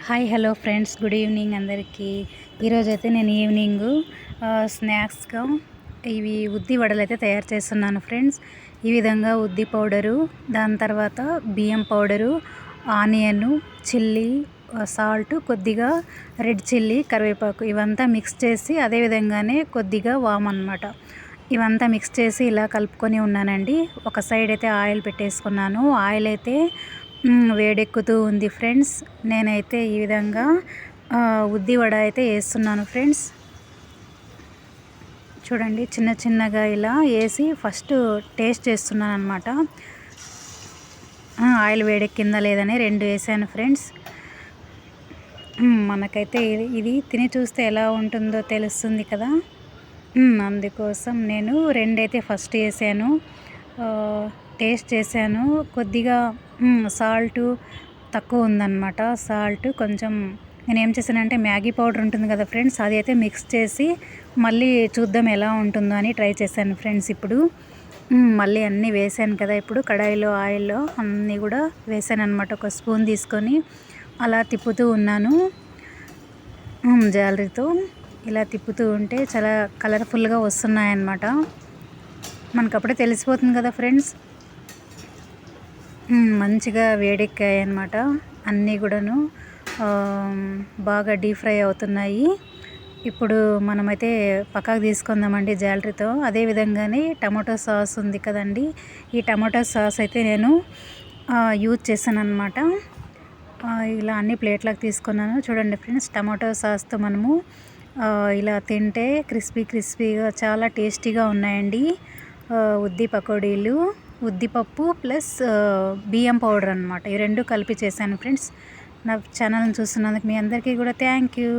Hi hello friends, good evening అందరికీ. ఈరోజైతే నేను ఈవినింగు స్నాక్స్గా ఇవి ఉద్ది వడలు అయితే తయారు చేస్తున్నాను ఫ్రెండ్స్. ఈ విధంగా ఉద్ది పౌడరు, దాని తర్వాత బియ్యం పౌడరు, ఆనియన్, చిల్లీ, సాల్ట్, కొద్దిగా రెడ్ చిల్లీ, కరివేపాకు ఇవంతా మిక్స్ చేసి, అదేవిధంగానే కొద్దిగా వామ్ అన్నమాట. ఇవంతా మిక్స్ చేసి ఇలా కలుపుకొని ఉన్నానండి. ఒక సైడ్ అయితే ఆయిల్ పెట్టేసుకున్నాను. ఆయిల్ అయితే వేడెక్కుతూ ఉంది ఫ్రెండ్స్. నేనైతే ఈ విధంగా ఉద్ది వడ అయితే వేస్తున్నాను ఫ్రెండ్స్. చూడండి, చిన్న చిన్నగా ఇలా వేసి ఫస్ట్ టేస్ట్ చేస్తున్నాను అనమాట. ఆయిల్ వేడెక్కిందా లేదని 2 వేసాను ఫ్రెండ్స్. మనకైతే ఇది తిని చూస్తే ఎలా ఉంటుందో తెలుస్తుంది కదా. అందుకోసం నేను 2 అయితే ఫస్ట్ వేసాను. టేస్ట్ చేశాను. కొద్దిగా సాల్ట్ తక్కువ ఉందన్నమాట. సాల్ట్ కొంచెం నేనేం చేశానంటే మ్యాగీ పౌడర్ ఉంటుంది కదా ఫ్రెండ్స్, అది అయితే మిక్స్ చేసి మళ్ళీ చూద్దాం ఎలా ఉంటుందో అని ట్రై చేశాను ఫ్రెండ్స్. ఇప్పుడు మళ్ళీ అన్నీ వేసాను కదా, ఇప్పుడు కడాయిలో ఆయిల్లో అన్నీ కూడా వేసాను అనమాట. ఒక స్పూన్ తీసుకొని అలా తిప్పుతూ ఉన్నాను జాలరీతో. ఇలా తిప్పుతూ ఉంటే చాలా కలర్ఫుల్గా వస్తున్నాయన్నమాట. మనకప్పుడే తెలిసిపోతుంది కదా ఫ్రెండ్స్. మంచిగా వేడెక్కాయి అన్నమాట. అన్నీ కూడాను బాగా డీప్ ఫ్రై అవుతున్నాయి. ఇప్పుడు మనమైతే పక్కకు తీసుకుందామండి జాలరీతో. అదేవిధంగానే టమాటో సాస్ ఉంది కదండి, ఈ టమాటో సాస్ అయితే నేను యూజ్ చేశాను అనమాట. ఇలా అన్ని ప్లేట్లకు తీసుకున్నాను. చూడండి ఫ్రెండ్స్, టమాటో సాస్తో మనము ఇలా తింటే క్రిస్పీగా చాలా టేస్టీగా ఉన్నాయండి ఉద్ది పకోడీలు. ఉద్దిపప్పు ప్లస్ బియ్యం పౌడర్ అనమాట, ఈ 2 కలిపి చేశాను ఫ్రెండ్స్. నా ఛానల్ని చూస్తున్నందుకు మీ అందరికీ కూడా థ్యాంక్ యూ.